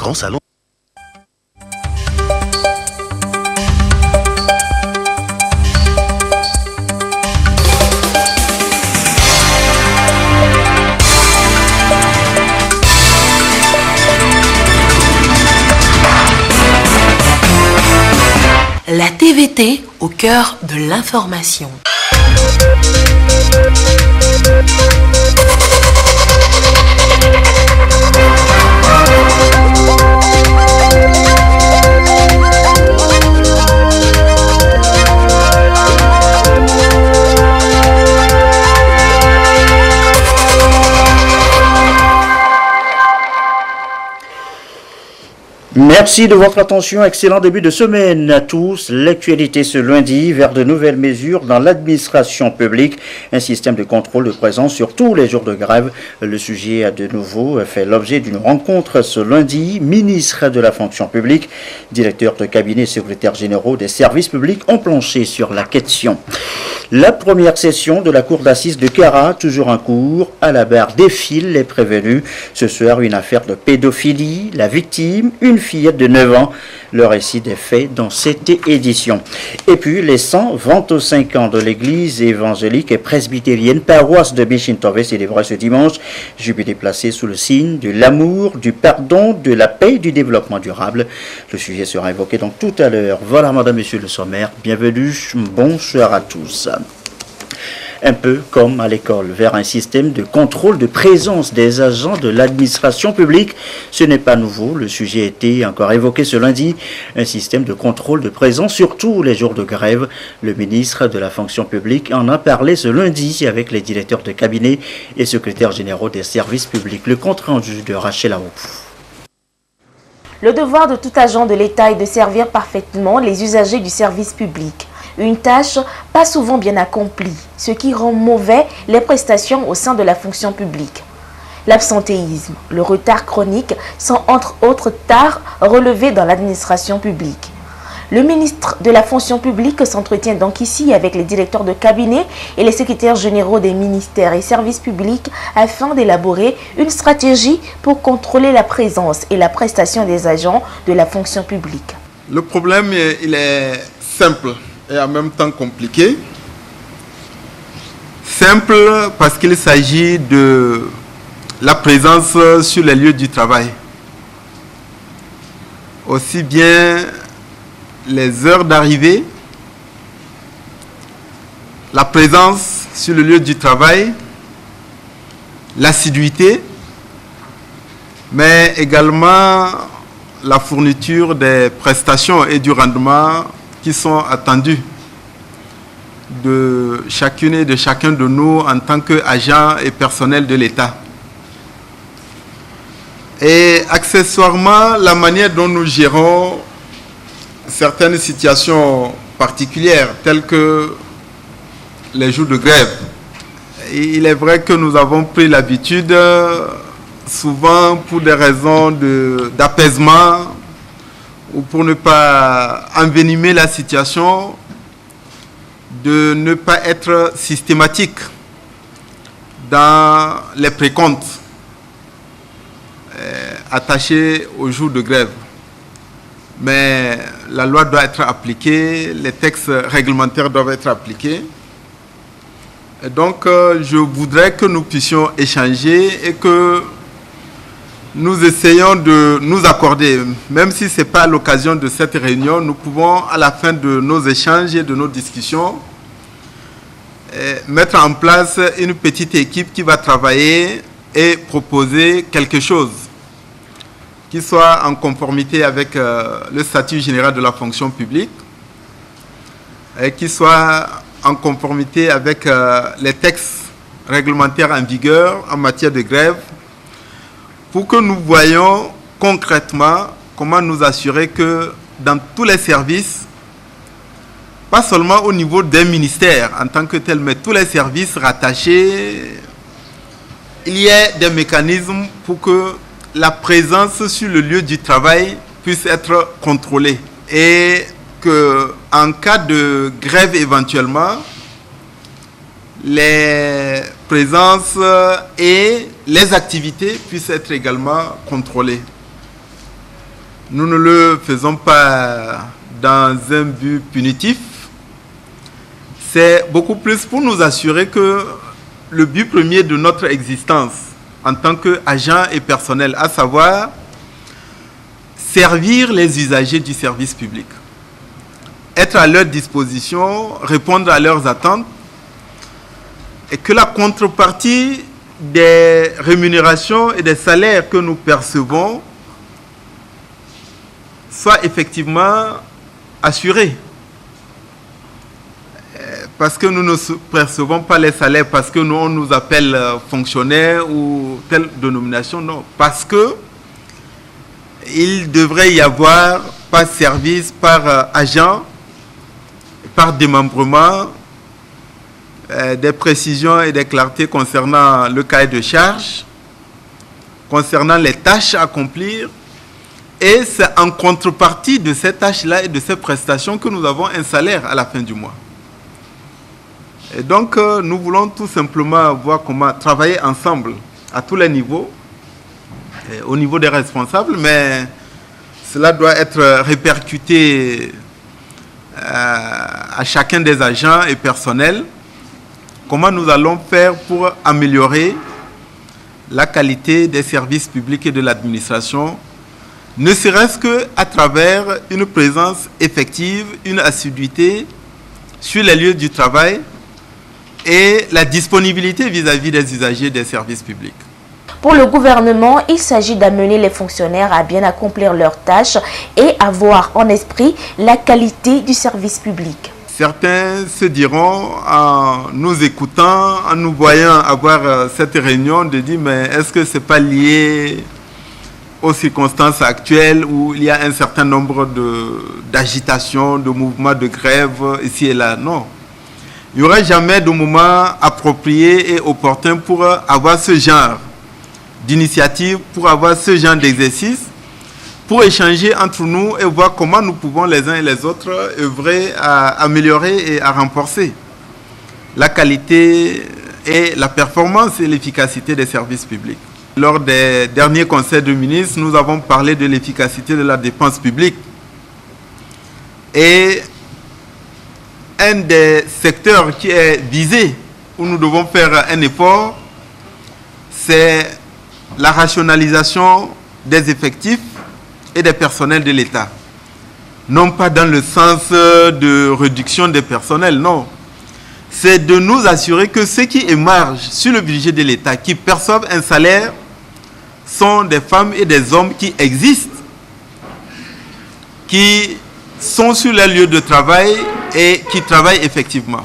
grand salon. La TVT au cœur de l'information. Merci de votre attention. Excellent début de semaine à tous. L'actualité ce lundi vers de nouvelles mesures dans l'administration publique. Un système de contrôle de présence sur tous les jours de grève. Le sujet a de nouveau fait l'objet d'une rencontre ce lundi. Ministre de la fonction publique, directeur de cabinet et secrétaire généraux des services publics ont planché sur la question. La première session de la cour d'assises de Kara, toujours en cours. À la barre défilent les prévenus. Ce soir, une affaire de pédophilie. La victime, une fillette de 9 ans. Le récit des faits dans cette édition. Et puis, les 125 ans de l'église évangélique et presbytérienne paroisse de Bichintové célébrée ce dimanche. Jubilé placé sous le signe de l'amour, du pardon, de la paix et du développement durable. Le sujet sera évoqué donc tout à l'heure. Voilà, madame, monsieur le sommaire. Bienvenue. Bonsoir à tous. Un peu comme à l'école, vers un système de contrôle de présence des agents de l'administration publique. Ce n'est pas nouveau, le sujet a été encore évoqué ce lundi. Un système de contrôle de présence sur tous les jours de grève. Le ministre de la fonction publique en a parlé ce lundi avec les directeurs de cabinet et secrétaires généraux des services publics. Le compte rendu de Rachel Aouf. Le devoir de tout agent de l'État est de servir parfaitement les usagers du service public. Une tâche pas souvent bien accomplie, ce qui rend mauvais les prestations au sein de la fonction publique. L'absentéisme, le retard chronique sont entre autres tares relevés dans l'administration publique. Le ministre de la fonction publique s'entretient donc ici avec les directeurs de cabinet et les secrétaires généraux des ministères et services publics afin d'élaborer une stratégie pour contrôler la présence et la prestation des agents de la fonction publique. Le problème, il est simple et en même temps compliqué. Simple parce qu'il s'agit de la présence sur les lieux du travail. Aussi bien les heures d'arrivée, la présence sur le lieu du travail, l'assiduité, mais également la fourniture des prestations et du rendement qui sont attendus de chacune et de chacun de nous en tant qu'agents et personnel de l'État. Et accessoirement, la manière dont nous gérons certaines situations particulières, telles que les jours de grève. Il est vrai que nous avons pris l'habitude, souvent pour des raisons d'apaisement, ou pour ne pas envenimer la situation, de ne pas être systématique dans les précomptes attachés aux jours de grève. Mais la loi doit être appliquée, les textes réglementaires doivent être appliqués. Et donc, je voudrais que nous puissions échanger et que nous essayons de nous accorder, même si ce n'est pas à l'occasion de cette réunion, nous pouvons, à la fin de nos échanges et de nos discussions, mettre en place une petite équipe qui va travailler et proposer quelque chose qui soit en conformité avec le statut général de la fonction publique et qui soit en conformité avec les textes réglementaires en vigueur en matière de grève, pour que nous voyions concrètement comment nous assurer que dans tous les services, pas seulement au niveau des ministères en tant que tel, mais tous les services rattachés, il y ait des mécanismes pour que la présence sur le lieu du travail puisse être contrôlée et qu'en cas de grève éventuellement, les présences et les activités puissent être également contrôlées. nous ne le faisons pas dans un but punitif. C'est beaucoup plus pour nous assurer que le but premier de notre existence en tant qu'agent et personnel, à savoir servir les usagers du service public, être à leur disposition, répondre à leurs attentes, et que la contrepartie des rémunérations et des salaires que nous percevons soit effectivement assurée. Parce que nous ne percevons pas les salaires parce que nous, on nous appelle fonctionnaires ou telle dénomination, non. Parce que il devrait y avoir par service, par agent, par démembrement, des précisions et des clartés concernant le cahier de charge, concernant les tâches à accomplir. Et c'est en contrepartie de ces tâches-là et de ces prestations que nous avons un salaire à la fin du mois. Et donc, nous voulons tout simplement voir comment travailler ensemble à tous les niveaux, au niveau des responsables, mais cela doit être répercuté à chacun des agents et personnels. Comment nous allons faire pour améliorer la qualité des services publics et de l'administration, ne serait-ce qu'à travers une présence effective, une assiduité sur les lieux du travail, et la disponibilité vis-à-vis des usagers des services publics. Pour le gouvernement, il s'agit d'amener les fonctionnaires à bien accomplir leurs tâches et avoir en esprit la qualité du service public. Certains se diront, en nous écoutant, en nous voyant avoir cette réunion, de dire, mais est-ce que ce n'est pas lié aux circonstances actuelles où il y a un certain nombre d'agitations, de mouvements de grève ici et là? Non. Il n'y aura jamais de moment approprié et opportun pour avoir ce genre d'initiative, pour avoir ce genre d'exercice, pour échanger entre nous et voir comment nous pouvons les uns et les autres œuvrer à améliorer et à renforcer la qualité et la performance et l'efficacité des services publics. Lors des derniers conseils de ministres, nous avons parlé de l'efficacité de la dépense publique. Et un des secteurs qui est visé, où nous devons faire un effort, c'est la rationalisation des effectifs et des personnels de l'État. Non pas dans le sens de réduction des personnels, non. C'est de nous assurer que ceux qui émargent sur le budget de l'État, qui perçoivent un salaire, sont des femmes et des hommes qui existent, qui sont sur les lieux de travail et qui travaillent effectivement.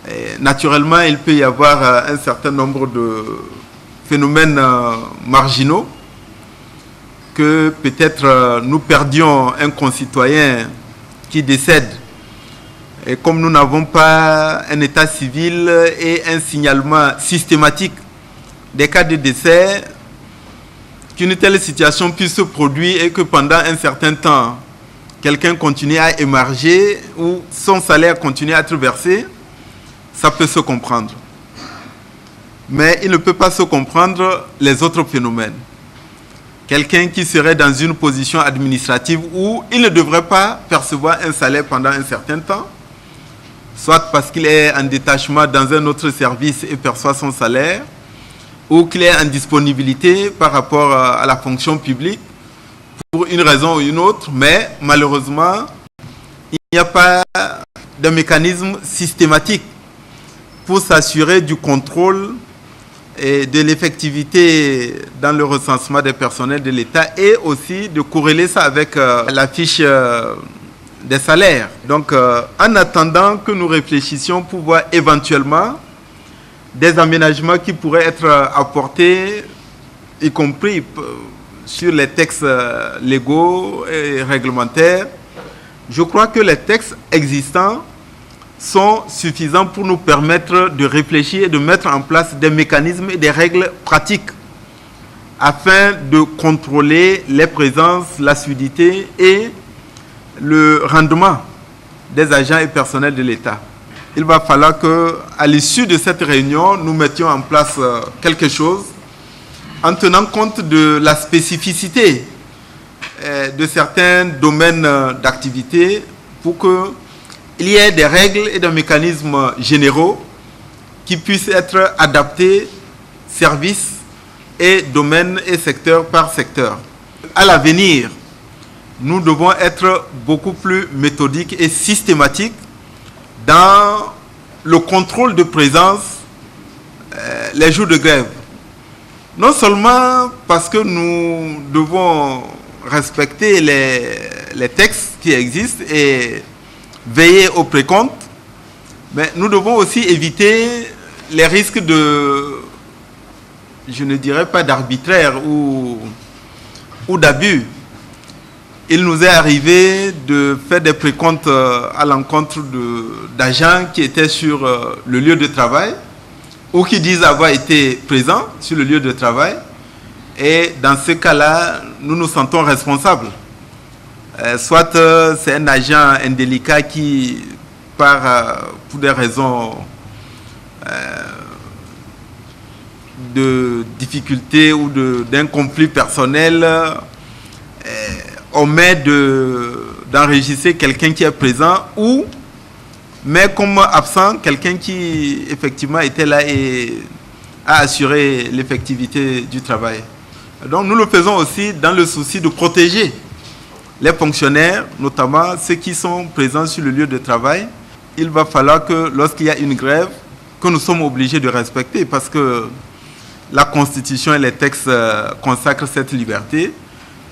Et naturellement, il peut y avoir un certain nombre de phénomènes marginaux, que peut-être nous perdions un concitoyen qui décède. Et comme nous n'avons pas un état civil et un signalement systématique des cas de décès, qu'une telle situation puisse se produire et que pendant un certain temps, quelqu'un continue à émarger ou son salaire continue à être versé, ça peut se comprendre. Mais il ne peut pas se comprendre les autres phénomènes. Quelqu'un qui serait dans une position administrative où il ne devrait pas percevoir un salaire pendant un certain temps, soit parce qu'il est en détachement dans un autre service et perçoit son salaire, ou qu'il est en disponibilité par rapport à la fonction publique, pour une raison ou une autre, mais malheureusement, il n'y a pas de mécanisme systématique pour s'assurer du contrôle et de l'effectivité dans le recensement des personnels de l'État et aussi de corréler ça avec la fiche des salaires. Donc, en attendant que nous réfléchissions pour voir éventuellement des aménagements qui pourraient être apportés, y compris sur les textes légaux et réglementaires, je crois que les textes existants sont suffisants pour nous permettre de réfléchir et de mettre en place des mécanismes et des règles pratiques afin de contrôler les présences, l'assiduité et le rendement des agents et personnels de l'État. Il va falloir qu'à l'issue de cette réunion, nous mettions en place quelque chose en tenant compte de la spécificité de certains domaines d'activité pour qu'il y ait des règles et des mécanismes généraux qui puissent être adaptés service et domaine et secteur par secteur. À l'avenir, nous devons être beaucoup plus méthodiques et systématiques dans le contrôle de présence les jours de grève. Non seulement parce que nous devons respecter les textes qui existent et veiller au précompte, mais nous devons aussi éviter les risques de, je ne dirais pas d'arbitraire ou d'abus. Il nous est arrivé de faire des précomptes à l'encontre d'agents qui étaient sur le lieu de travail ou qui disent avoir été présents sur le lieu de travail. Et dans ce cas-là, nous nous sentons responsables. Soit c'est un agent indélicat qui, pour des raisons de difficulté ou d'un conflit personnel, omet d'enregistrer quelqu'un qui est présent ou met comme absent quelqu'un qui effectivement était là et a assuré l'effectivité du travail. Donc nous le faisons aussi dans le souci de protéger les fonctionnaires, notamment ceux qui sont présents sur le lieu de travail. Il va falloir que lorsqu'il y a une grève, que nous sommes obligés de respecter parce que la Constitution et les textes consacrent cette liberté.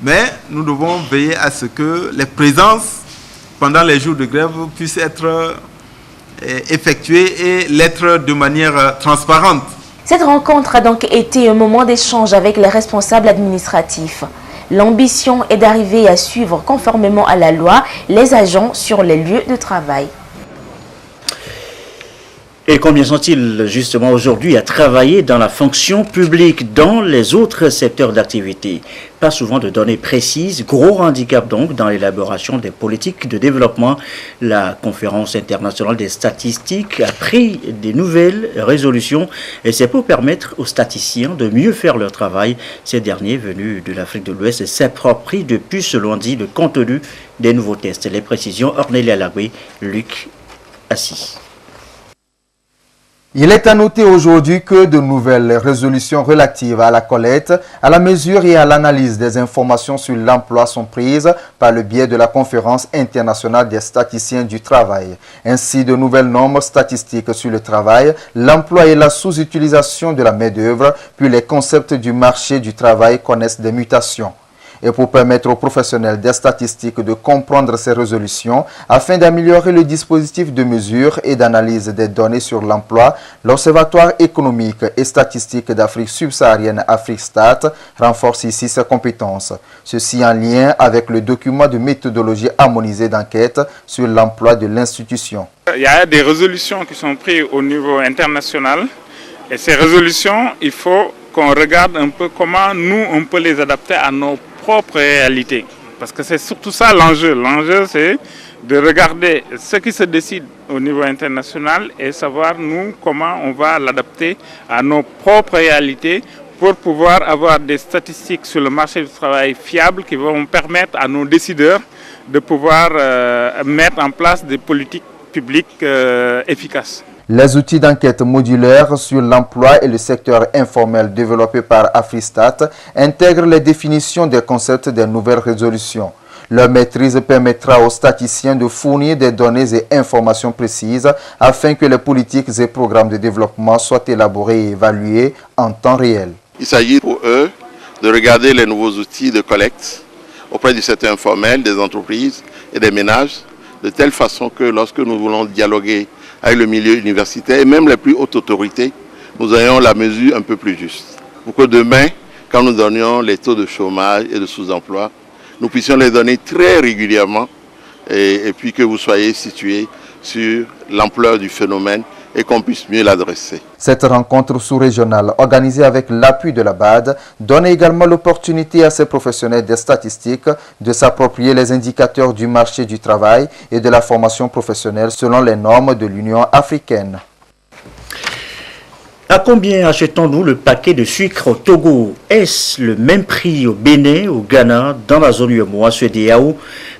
Mais nous devons veiller à ce que les présences pendant les jours de grève puissent être effectuées et l'être de manière transparente. Cette rencontre a donc été un moment d'échange avec les responsables administratifs. L'ambition est d'arriver à suivre conformément à la loi les agents sur les lieux de travail. Et combien sont-ils justement aujourd'hui à travailler dans la fonction publique, dans les autres secteurs d'activité? Pas souvent de données précises, gros handicap donc dans l'élaboration des politiques de développement. La conférence internationale des statistiques a pris des nouvelles résolutions et c'est pour permettre aux statisticiens de mieux faire leur travail. Ces derniers venus de l'Afrique de l'Ouest s'approprient depuis ce lundi le contenu des nouveaux tests. Les précisions, Ornelia Lagoué, Luc Assis. Il est à noter aujourd'hui que de nouvelles résolutions relatives à la collecte, à la mesure et à l'analyse des informations sur l'emploi sont prises par le biais de la Conférence internationale des statisticiens du travail. Ainsi, de nouvelles normes statistiques sur le travail, l'emploi et la sous-utilisation de la main-d'œuvre, puis les concepts du marché du travail connaissent des mutations. Et pour permettre aux professionnels des statistiques de comprendre ces résolutions, afin d'améliorer le dispositif de mesure et d'analyse des données sur l'emploi, l'Observatoire économique et statistique d'Afrique subsaharienne AfriStat renforce ici ses compétences. Ceci en lien avec le document de méthodologie harmonisée d'enquête sur l'emploi de l'institution. Il y a des résolutions qui sont prises au niveau international et ces résolutions, il faut qu'on regarde un peu comment nous, on peut les adapter à nos propre réalité. Parce que c'est surtout ça l'enjeu. L'enjeu, c'est de regarder ce qui se décide au niveau international et savoir, nous, comment on va l'adapter à nos propres réalités pour pouvoir avoir des statistiques sur le marché du travail fiables qui vont permettre à nos décideurs de pouvoir mettre en place des politiques publiques efficaces. Les outils d'enquête modulaires sur l'emploi et le secteur informel développés par AfriStat intègrent les définitions des concepts des nouvelles résolutions. Leur maîtrise permettra aux statisticiens de fournir des données et informations précises afin que les politiques et programmes de développement soient élaborés et évalués en temps réel. Il s'agit pour eux de regarder les nouveaux outils de collecte auprès du secteur informel, des entreprises et des ménages, de telle façon que lorsque nous voulons dialoguer avec le milieu universitaire et même les plus hautes autorités, nous ayons la mesure un peu plus juste. Pour que demain, quand nous donnions les taux de chômage et de sous-emploi, nous puissions les donner très régulièrement et puis que vous soyez situés sur l'ampleur du phénomène et qu'on puisse mieux l'adresser. Cette rencontre sous-régionale, organisée avec l'appui de la BAD, donne également l'opportunité à ces professionnels des statistiques de s'approprier les indicateurs du marché du travail et de la formation professionnelle selon les normes de l'Union africaine. À combien achetons-nous le paquet de sucre au Togo? Est-ce le même prix au Bénin, au Ghana, dans la zone UEMOA, CEDEAO?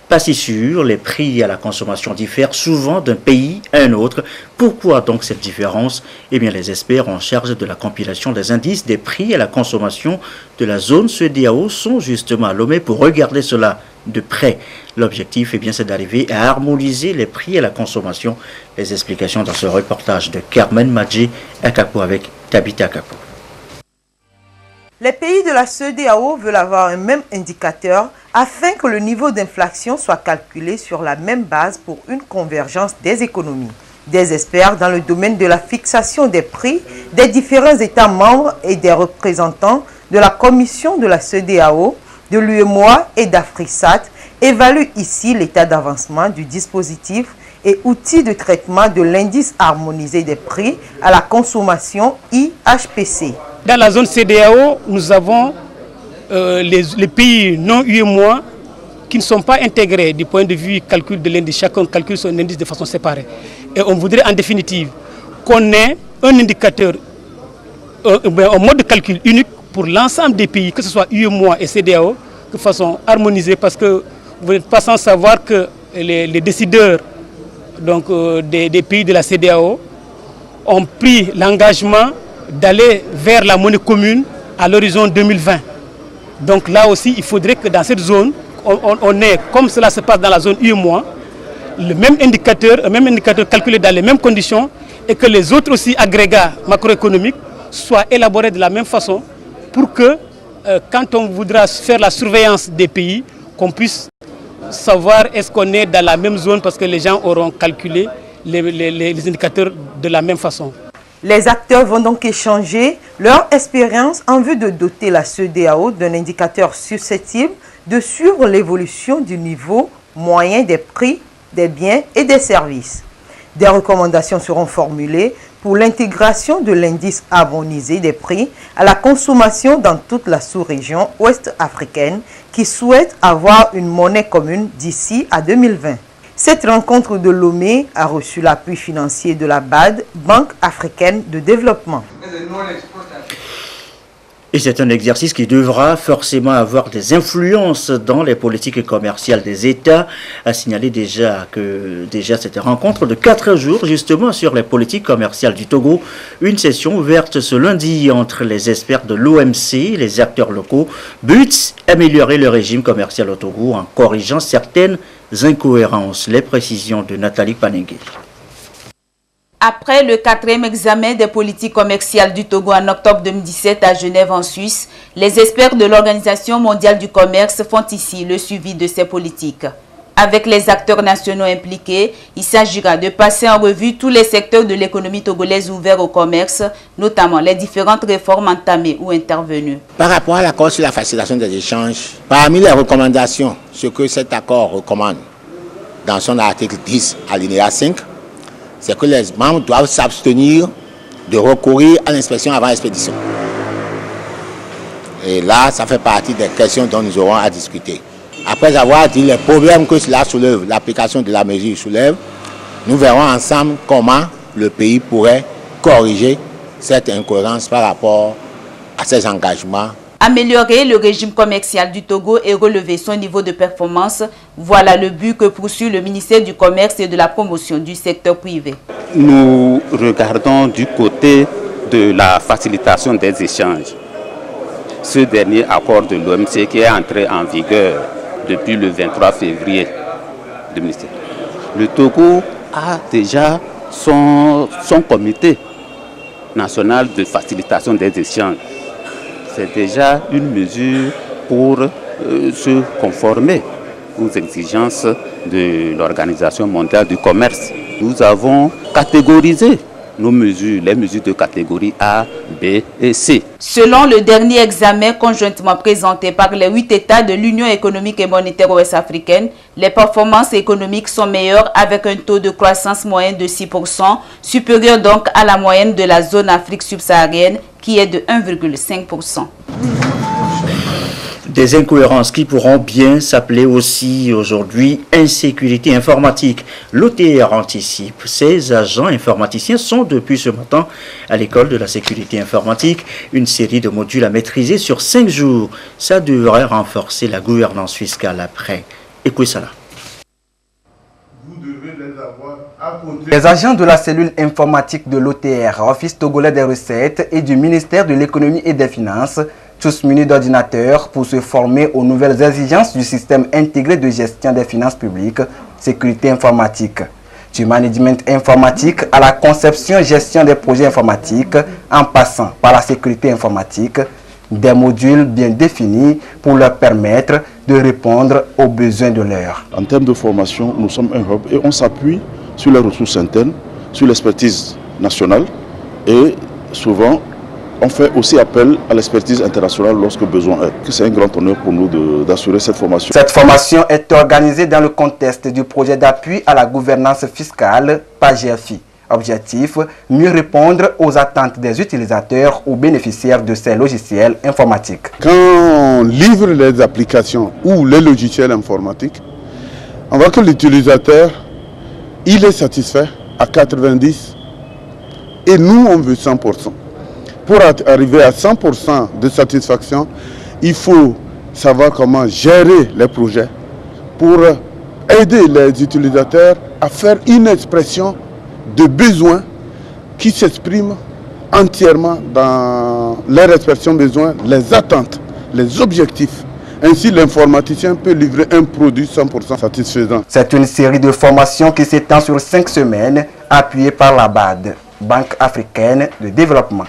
Pas si sûr, les prix à la consommation diffèrent souvent d'un pays à un autre. Pourquoi donc cette différence? Eh bien, les experts en charge de la compilation des indices des prix à la consommation de la zone CEDEAO sont justement à Lomé pour regarder cela de près. L'objectif, eh bien, c'est d'arriver à harmoniser les prix à la consommation. Les explications dans ce reportage de Carmen Madji Akapo avec Tabitha Akapo. Les pays de la CEDEAO veulent avoir un même indicateur afin que le niveau d'inflation soit calculé sur la même base pour une convergence des économies. Des experts dans le domaine de la fixation des prix des différents États membres et des représentants de la Commission de la CEDEAO, de l'UEMOA et d'Afrisat évaluent ici l'état d'avancement du dispositif et outils de traitement de l'indice harmonisé des prix à la consommation IHPC. Dans la zone CEDEAO, nous avons les pays non UEMOA qui ne sont pas intégrés du point de vue calcul de l'indice. Chacun calcule son indice de façon séparée. Et on voudrait en définitive qu'on ait un indicateur, un mode de calcul unique pour l'ensemble des pays, que ce soit UEMOA et CEDEAO, de façon harmonisée, parce que vous n'êtes pas sans savoir que les décideurs donc, des pays de la CEDEAO ont pris l'engagement d'aller vers la monnaie commune à l'horizon 2020. Donc là aussi, il faudrait que dans cette zone, on ait, comme cela se passe dans la zone UEMOA, le même indicateur calculé dans les mêmes conditions et que les autres aussi agrégats macroéconomiques soient élaborés de la même façon pour que quand on voudra faire la surveillance des pays, qu'on puisse savoir est-ce qu'on est dans la même zone parce que les gens auront calculé les indicateurs de la même façon. Les acteurs vont donc échanger leur expérience en vue de doter la CEDEAO d'un indicateur susceptible de suivre l'évolution du niveau moyen des prix des biens et des services. Des recommandations seront formulées pour l'intégration de l'indice harmonisé des prix à la consommation dans toute la sous-région ouest africaine qui souhaite avoir une monnaie commune d'ici à 2020. Cette rencontre de Lomé a reçu l'appui financier de la BAD, Banque africaine de développement. Et c'est un exercice qui devra forcément avoir des influences dans les politiques commerciales des États. A signalé déjà cette rencontre de 4 jours justement sur les politiques commerciales du Togo. Une session ouverte ce lundi entre les experts de l'OMC et les acteurs locaux. But, améliorer le régime commercial au Togo en corrigeant certaines incohérences. Les précisions de Nathalie Panengue. Après le 4e examen des politiques commerciales du Togo en octobre 2017 à Genève en Suisse, les experts de l'Organisation mondiale du commerce font ici le suivi de ces politiques. Avec les acteurs nationaux impliqués, il s'agira de passer en revue tous les secteurs de l'économie togolaise ouverts au commerce, notamment les différentes réformes entamées ou intervenues. Par rapport à l'accord sur la facilitation des échanges, parmi les recommandations, ce que cet accord recommande dans son article 10, alinéa 5, c'est que les membres doivent s'abstenir de recourir à l'inspection avant l'expédition. Et là, ça fait partie des questions dont nous aurons à discuter. Après avoir dit les problèmes que cela soulève, l'application de la mesure soulève, nous verrons ensemble comment le pays pourrait corriger cette incohérence par rapport à ses engagements. Améliorer le régime commercial du Togo et relever son niveau de performance, voilà le but que poursuit le ministère du Commerce et de la Promotion du secteur privé. Nous regardons du côté de la facilitation des échanges. Ce dernier accord de l'OMC qui est entré en vigueur depuis le 23 février 2017. Le Togo a déjà son comité national de facilitation des échanges. C'est déjà une mesure pour se conformer aux exigences de l'Organisation mondiale du commerce. Nous avons catégorisé nos mesures, les mesures de catégorie A, B et C. Selon le dernier examen conjointement présenté par les 8 États de l'Union économique et monétaire ouest-africaine, les performances économiques sont meilleures avec un taux de croissance moyen de 6%, supérieur donc à la moyenne de la zone Afrique subsaharienne qui est de 1,5%. Des incohérences qui pourront bien s'appeler aussi aujourd'hui insécurité informatique. L'OTR anticipe. Ces agents informaticiens sont depuis ce matin à l'école de la sécurité informatique. Une série de modules à maîtriser sur 5 jours. Ça devrait renforcer la gouvernance fiscale après. Écoutez ça là. Les agents de la cellule informatique de l'OTR, Office togolais des recettes et du ministère de l'économie et des finances, tous munis d'ordinateurs pour se former aux nouvelles exigences du système intégré de gestion des finances publiques, sécurité informatique. Du management informatique à la conception et gestion des projets informatiques, en passant par la sécurité informatique, des modules bien définis pour leur permettre de répondre aux besoins de l'heure. En termes de formation, nous sommes un hub et on s'appuie sur les ressources internes, sur l'expertise nationale et souvent on fait aussi appel à l'expertise internationale lorsque besoin est. C'est un grand honneur pour nous d'assurer cette formation. Cette formation est organisée dans le contexte du projet d'appui à la gouvernance fiscale par GFI. Objectif, mieux répondre aux attentes des utilisateurs ou bénéficiaires de ces logiciels informatiques. Quand on livre les applications ou les logiciels informatiques, on voit que l'utilisateur, il est satisfait à 90% et nous on veut 100%. Pour arriver à 100% de satisfaction, il faut savoir comment gérer les projets pour aider les utilisateurs à faire une expression de besoins qui s'expriment entièrement dans leur expression de besoins, les attentes, les objectifs. Ainsi, l'informaticien peut livrer un produit 100% satisfaisant. C'est une série de formations qui s'étend sur 5 semaines, appuyée par la BAD, Banque africaine de développement.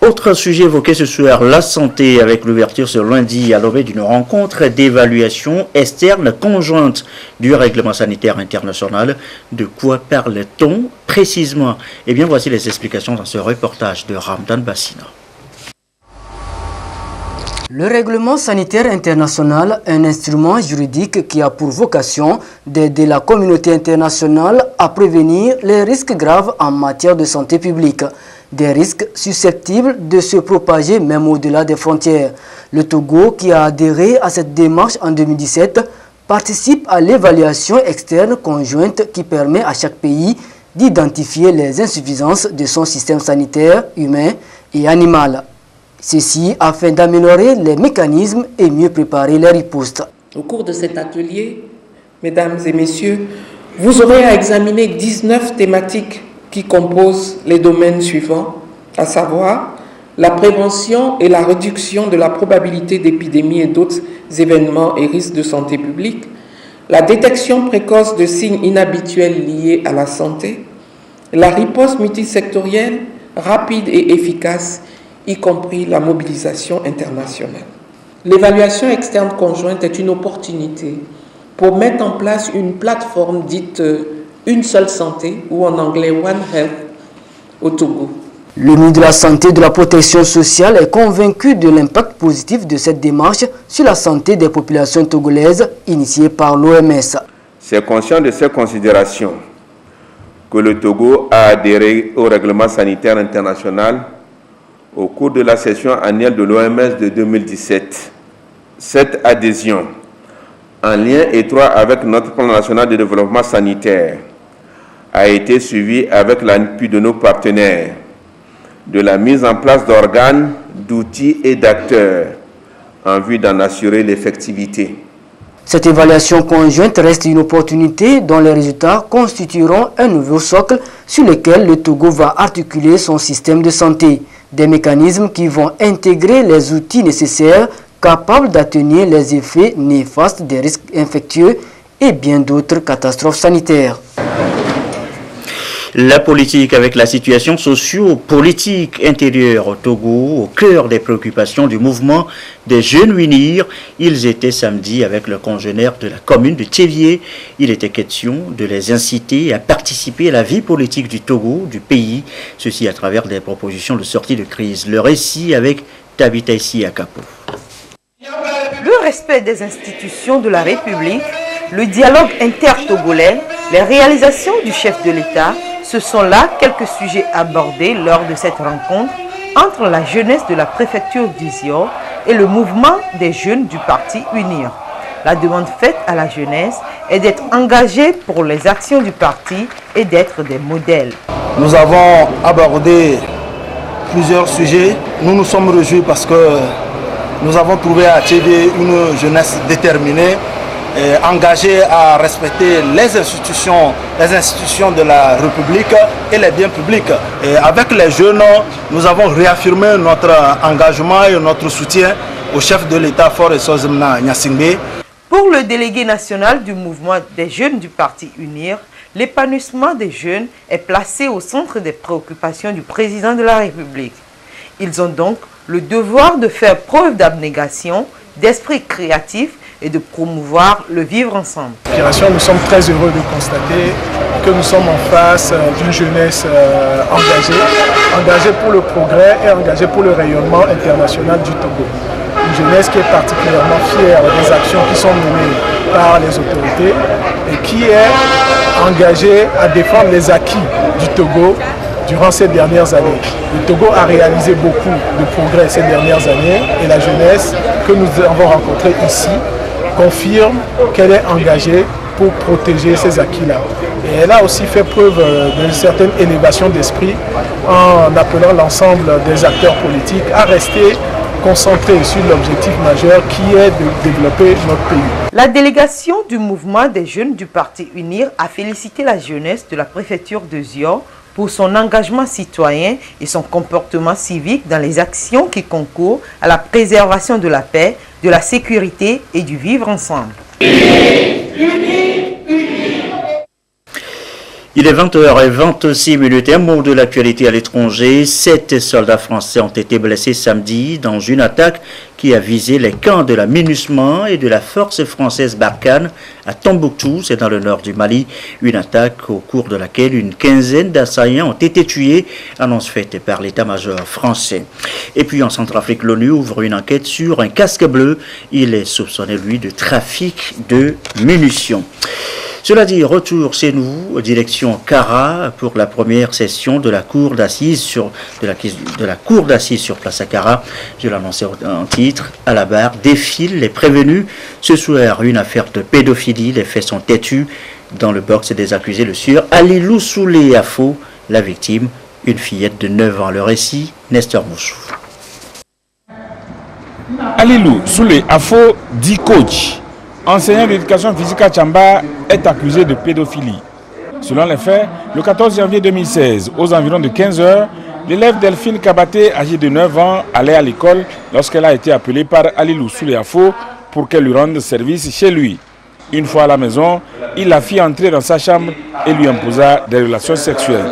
Autre sujet évoqué ce soir, la santé, avec l'ouverture ce lundi à l'objet d'une rencontre d'évaluation externe conjointe du règlement sanitaire international. De quoi parle-t-on précisément? Eh bien, voici les explications dans ce reportage de Ramdan Bassina. Le règlement sanitaire international est un instrument juridique qui a pour vocation d'aider la communauté internationale à prévenir les risques graves en matière de santé publique. Des risques susceptibles de se propager même au-delà des frontières. Le Togo, qui a adhéré à cette démarche en 2017, participe à l'évaluation externe conjointe qui permet à chaque pays d'identifier les insuffisances de son système sanitaire humain et animal. Ceci afin d'améliorer les mécanismes et mieux préparer les ripostes. Au cours de cet atelier, mesdames et messieurs, vous aurez à examiner 19 thématiques qui composent les domaines suivants, à savoir la prévention et la réduction de la probabilité d'épidémies et d'autres événements et risques de santé publique, la détection précoce de signes inhabituels liés à la santé, la riposte multisectorielle rapide et efficace, y compris la mobilisation internationale. L'évaluation externe conjointe est une opportunité pour mettre en place une plateforme dite Une seule santé, ou en anglais One Health, au Togo. Le ministre de la Santé et de la Protection sociale est convaincu de l'impact positif de cette démarche sur la santé des populations togolaises initiée par l'OMS. C'est conscient de ces considérations que le Togo a adhéré au règlement sanitaire international au cours de la session annuelle de l'OMS de 2017. Cette adhésion, en lien étroit avec notre plan national de développement sanitaire, a été suivie avec l'appui de nos partenaires, de la mise en place d'organes, d'outils et d'acteurs en vue d'en assurer l'effectivité. Cette évaluation conjointe reste une opportunité dont les résultats constitueront un nouveau socle sur lequel le Togo va articuler son système de santé. Des mécanismes qui vont intégrer les outils nécessaires capables d'atténuer les effets néfastes des risques infectieux et bien d'autres catastrophes sanitaires. La politique avec la situation socio-politique intérieure au Togo, au cœur des préoccupations du mouvement des jeunes unir. Ils étaient samedi avec leurs congénères de la commune de Thévié. Il était question de les inciter à participer à la vie politique du Togo, du pays, ceci à travers des propositions de sortie de crise. Le récit avec Tabita Issi Akapo. Le respect des institutions de la République, le dialogue inter-togolais, les réalisations du chef de l'État, ce sont là quelques sujets abordés lors de cette rencontre entre la jeunesse de la préfecture d'Izior et le mouvement des jeunes du parti UNIR. La demande faite à la jeunesse est d'être engagée pour les actions du parti et d'être des modèles. Nous avons abordé plusieurs sujets. Nous nous sommes réjouis parce que nous avons trouvé à Tchédé une jeunesse déterminée, engagée à respecter les institutions de la République et les biens publics. Et avec les jeunes, nous avons réaffirmé notre engagement et notre soutien au chef de l'État Faure Sozemna Nyasingbe. Pour le délégué national du mouvement des jeunes du parti UNIR, l'épanouissement des jeunes est placé au centre des préoccupations du président de la République. Ils ont donc le devoir de faire preuve d'abnégation, d'esprit créatif et de promouvoir le vivre ensemble. Nous sommes très heureux de constater que nous sommes en face d'une jeunesse engagée pour le progrès et engagée pour le rayonnement international du Togo. Une jeunesse qui est particulièrement fière des actions qui sont menées par les autorités et qui est engagée à défendre les acquis du Togo durant ces dernières années. Le Togo a réalisé beaucoup de progrès ces dernières années et la jeunesse que nous avons rencontrée ici confirme qu'elle est engagée pour protéger ces acquis-là. Et elle a aussi fait preuve d'une certaine élévation d'esprit en appelant l'ensemble des acteurs politiques à rester concentrés sur l'objectif majeur qui est de développer notre pays. La délégation du mouvement des jeunes du parti UNIR a félicité la jeunesse de la préfecture de Zior pour son engagement citoyen et son comportement civique dans les actions qui concourent à la préservation de la paix, de la sécurité et du vivre ensemble. Il est 20h26. Un mot de l'actualité à l'étranger. 7 soldats français ont été blessés samedi dans une attaque qui a visé les camps de la MINUSMA et de la force française Barkhane à Tombouctou, c'est dans le nord du Mali. Une attaque au cours de laquelle une quinzaine d'assaillants ont été tués, annonce faite par l'état-major français. Et puis en Centrafrique, l'ONU ouvre une enquête sur un casque bleu. Il est soupçonné, lui, de trafic de munitions. Cela dit, retour chez nous, direction Kara pour la première session de la cour d'assises sur place à Kara. Je l'annonçais en titre, à la barre, défilent les prévenus. Ce soir, une affaire de pédophilie, les faits sont têtus. Dans le box des accusés, le sieur Alilou Soulé Afo, la victime, une fillette de 9 ans. Le récit, Nestor Moussou. Alilou Soulé Afo, dit coach, enseignant d'éducation physique à Tchamba, est accusé de pédophilie. Selon les faits, le 14 janvier 2016, aux environs de 15 h, l'élève Delphine Kabaté, âgée de 9 ans, allait à l'école lorsqu'elle a été appelée par Alilou Soulé Afo pour qu'elle lui rende service chez lui. Une fois à la maison, il la fit entrer dans sa chambre et lui imposa des relations sexuelles.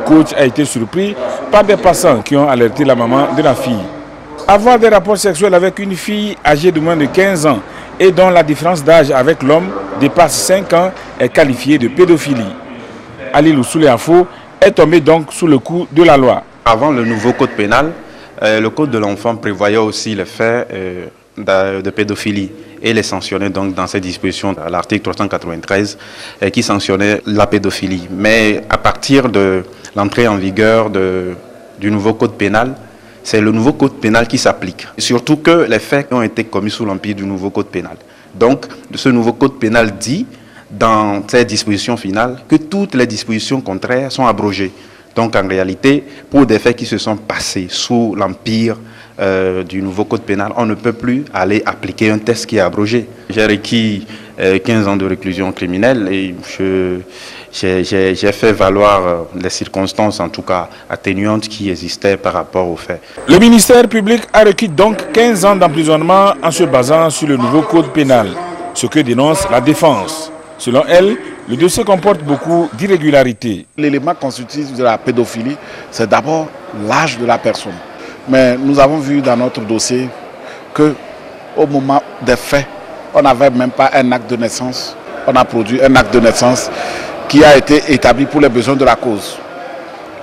Coach a été surpris par des passants qui ont alerté la maman de la fille. Avoir des rapports sexuels avec une fille âgée de moins de 15 ans et dont la différence d'âge avec l'homme dépasse 5 ans est qualifiée de pédophilie. Alilou Soulé Afo est tombé donc sous le coup de la loi. Avant le nouveau code pénal, le code de l'enfant prévoyait aussi le fait de pédophilie et les sanctionnait donc dans ces dispositions à l'article 393 qui sanctionnait la pédophilie. Mais à partir de l'entrée en vigueur du nouveau code pénal, c'est le nouveau code pénal qui s'applique. Surtout que les faits ont été commis sous l'empire du nouveau code pénal. Donc, ce nouveau code pénal dit, dans ses dispositions finales, que toutes les dispositions contraires sont abrogées. Donc, en réalité, pour des faits qui se sont passés sous l'empire du nouveau code pénal, on ne peut plus aller appliquer un texte qui est abrogé. J'ai requis 15 ans de réclusion criminelle et j'ai fait valoir les circonstances, en tout cas atténuantes, qui existaient par rapport aux faits. Le ministère public a requis donc 15 ans d'emprisonnement en se basant sur le nouveau code pénal, ce que dénonce la défense. Selon elle, le dossier comporte beaucoup d'irrégularités. L'élément constitutif de la pédophilie, c'est d'abord l'âge de la personne. Mais nous avons vu dans notre dossier qu'au moment des faits, on n'avait même pas un acte de naissance. On a produit un acte de naissance qui a été établi pour les besoins de la cause.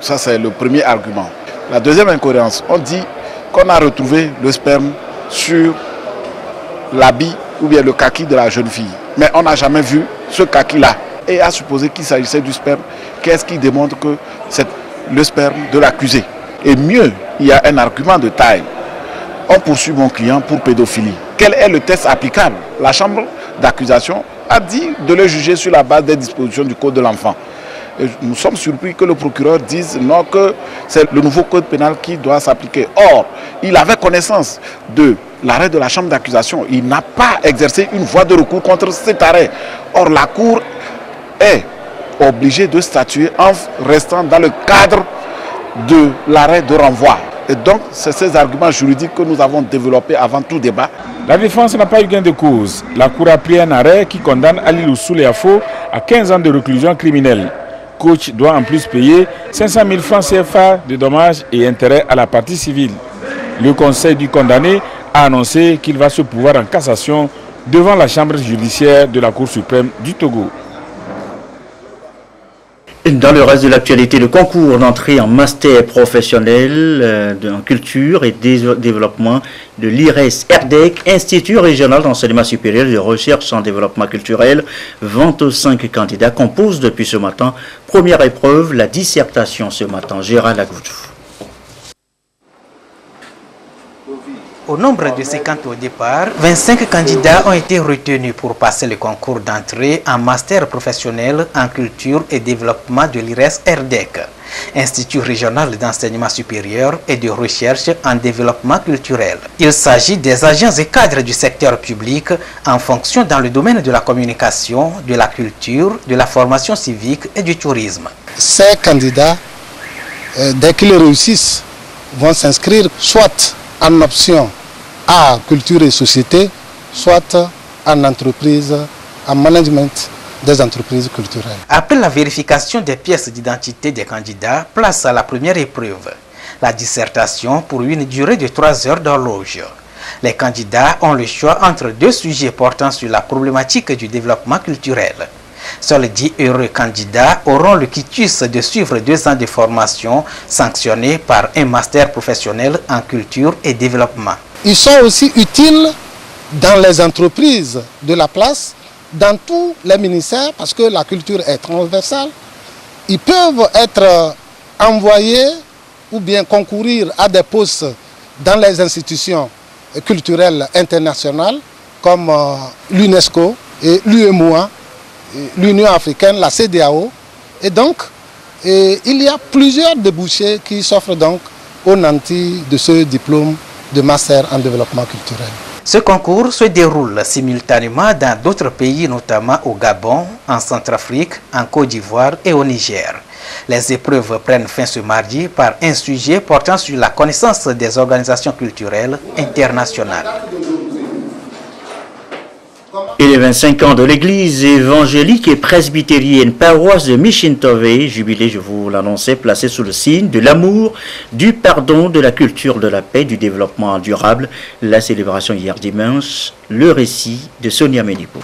Ça, c'est le premier argument. La deuxième incohérence, on dit qu'on a retrouvé le sperme sur l'habit ou bien le kaki de la jeune fille. Mais on n'a jamais vu ce kaki-là. Et à supposer qu'il s'agissait du sperme, qu'est-ce qui démontre que c'est le sperme de l'accusé? Et mieux, il y a un argument de taille. on poursuit mon client pour pédophilie. Quel est le test applicable? La chambre d'accusation a dit de le juger sur la base des dispositions du code de l'enfant. Nous sommes surpris que le procureur dise non, que c'est le nouveau code pénal qui doit s'appliquer. Or, il avait connaissance de l'arrêt de la chambre d'accusation. Il n'a pas exercé une voie de recours contre cet arrêt. Or, la Cour est obligée de statuer en restant dans le cadre de l'arrêt de renvoi. Et donc, c'est ces arguments juridiques que nous avons développés avant tout débat. La défense n'a pas eu gain de cause. La Cour a pris un arrêt qui condamne Ali Souleafo à 15 ans de réclusion criminelle. Coach doit en plus payer 500 000 francs CFA de dommages et intérêts à la partie civile. Le conseil du condamné a annoncé qu'il va se pourvoir en cassation devant la chambre judiciaire de la Cour suprême du Togo. Dans le reste de l'actualité, le concours d'entrée en master professionnel en culture et développement de l'IRES-RDEC, Institut régional d'enseignement supérieur et de recherche en développement culturel, 25 candidats composent depuis ce matin. Première épreuve, la dissertation ce matin. Gérald Agoudou. Au nombre de 50 au départ, 25 candidats ont été retenus pour passer le concours d'entrée en master professionnel en culture et développement de l'IRES-RDEC, Institut régional d'enseignement supérieur et de recherche en développement culturel. Il s'agit des agents et cadres du secteur public en fonction dans le domaine de la communication, de la culture, de la formation civique et du tourisme. Ces candidats, dès qu'ils réussissent, vont s'inscrire soit en option à culture et société, soit en entreprise, en management des entreprises culturelles. Après la vérification des pièces d'identité des candidats, place à la première épreuve, la dissertation pour une durée de 3 heures d'horloge. Les candidats ont le choix entre 2 sujets portant sur la problématique du développement culturel. Seuls 10 heureux candidats auront le quitus de suivre 2 ans de formation sanctionnés par un master professionnel en culture et développement. Ils sont aussi utiles dans les entreprises de la place, dans tous les ministères, parce que la culture est transversale. Ils peuvent être envoyés ou bien concourir à des postes dans les institutions culturelles internationales comme l'UNESCO et l'UEMOA, l'Union africaine, la CEDEAO. Et donc, il y a plusieurs débouchés qui s'offrent donc aux nantis de ce diplôme de master en développement culturel. Ce concours se déroule simultanément dans d'autres pays, notamment au Gabon, en Centrafrique, en Côte d'Ivoire et au Niger. Les épreuves prennent fin ce mardi par un sujet portant sur la connaissance des organisations culturelles internationales. Et les 25 ans de l'église évangélique et presbytérienne paroisse de Michintové, jubilé, je vous l'annonçais, placé sous le signe de l'amour, du pardon, de la culture, de la paix, du développement durable. La célébration hier dimanche, le récit de Sonia Ménipo.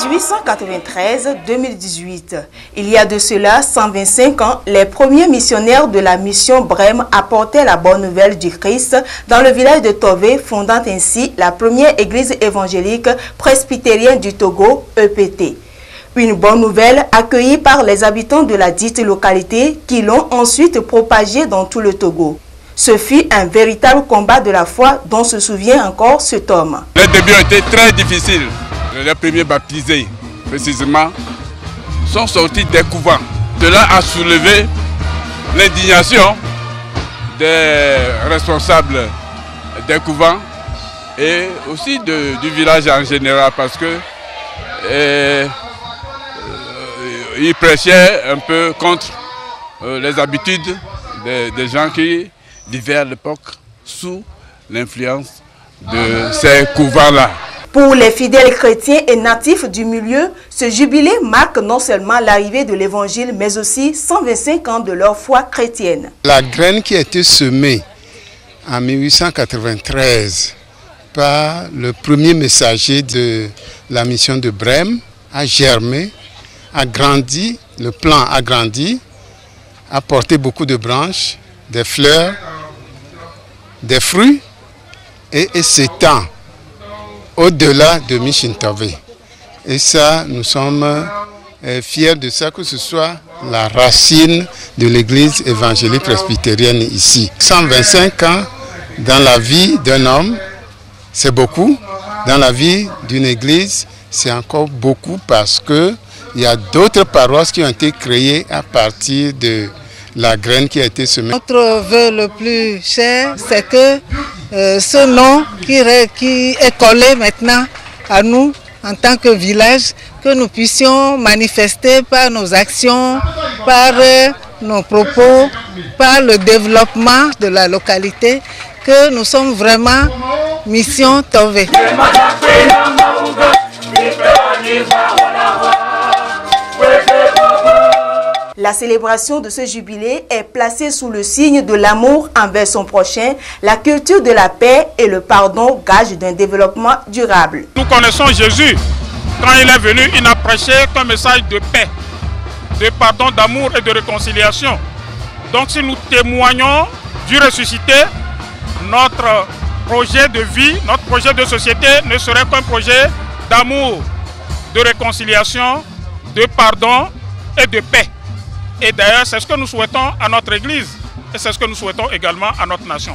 1893-2018. Il y a de cela 125 ans, les premiers missionnaires de la mission Brême apportaient la bonne nouvelle du Christ dans le village de Tové, fondant ainsi la première église évangélique presbytérienne du Togo, EPT. Une bonne nouvelle accueillie par les habitants de la dite localité qui l'ont ensuite propagée dans tout le Togo. Ce fut un véritable combat de la foi dont se souvient encore cet homme. Les débuts ont été très difficiles. Les premiers baptisés, précisément, sont sortis des couvents. Cela a soulevé l'indignation des responsables des couvents et aussi du village en général parce que ils prêchaient un peu contre les habitudes des gens qui vivaient à l'époque sous l'influence de ces couvents-là. Pour les fidèles chrétiens et natifs du milieu, ce jubilé marque non seulement l'arrivée de l'évangile, mais aussi 125 ans de leur foi chrétienne. La graine qui a été semée en 1893 par le premier messager de la mission de Brême a germé, a grandi, le plant a grandi, a porté beaucoup de branches, des fleurs, des fruits et s'étend au-delà de Michintové. Et ça, nous sommes fiers de ça, que ce soit la racine de l'église évangélique presbytérienne ici. 125 ans dans la vie d'un homme, c'est beaucoup. Dans la vie d'une église, c'est encore beaucoup parce qu'il y a d'autres paroisses qui ont été créées à partir de la graine qui a été semée. Notre vœu le plus cher, c'est que ce nom qui est collé maintenant à nous en tant que village, que nous puissions manifester par nos actions, par nos propos, par le développement de la localité, que nous sommes vraiment Mission Tové. La célébration de ce jubilé est placée sous le signe de l'amour envers son prochain, la culture de la paix et le pardon, gage d'un développement durable. Nous connaissons Jésus. Quand il est venu, il n'a prêché qu'un message de paix, de pardon, d'amour et de réconciliation. Donc si nous témoignons du ressuscité, notre projet de vie, notre projet de société ne serait qu'un projet d'amour, de réconciliation, de pardon et de paix. Et d'ailleurs, c'est ce que nous souhaitons à notre Église et c'est ce que nous souhaitons également à notre nation.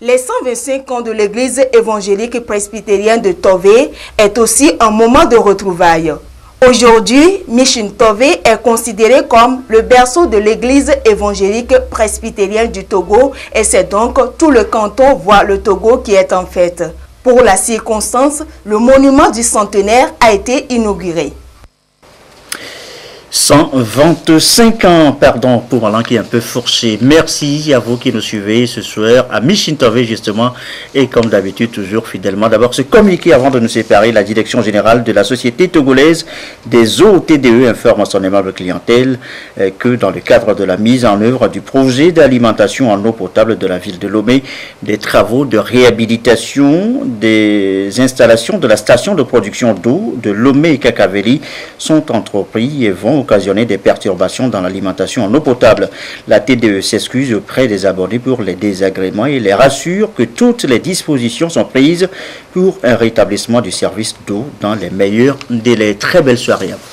Les 125 ans de l'église évangélique presbytérienne de Tové est aussi un moment de retrouvailles. Aujourd'hui, Mission Tové est considéré comme le berceau de l'église évangélique presbytérienne du Togo et c'est donc tout le canton voire le Togo qui est en fête. Pour la circonstance, le monument du centenaire a été inauguré. 125 ans, pardon pour un qui est un peu fourché. Merci à vous qui nous suivez ce soir à Mission Tové justement et comme d'habitude toujours fidèlement. D'abord ce communiqué avant de nous séparer, la direction générale de la société togolaise des eaux TDE informe à son aimable clientèle que dans le cadre de la mise en œuvre du projet d'alimentation en eau potable de la ville de Lomé, des travaux de réhabilitation des installations de la station de production d'eau de Lomé et Kakaveli sont entrepris et vont occasionner des perturbations dans l'alimentation en eau potable. La TDE s'excuse auprès des abonnés pour les désagréments et les rassure que toutes les dispositions sont prises pour un rétablissement du service d'eau dans les meilleurs délais. Très belle soirée à vous.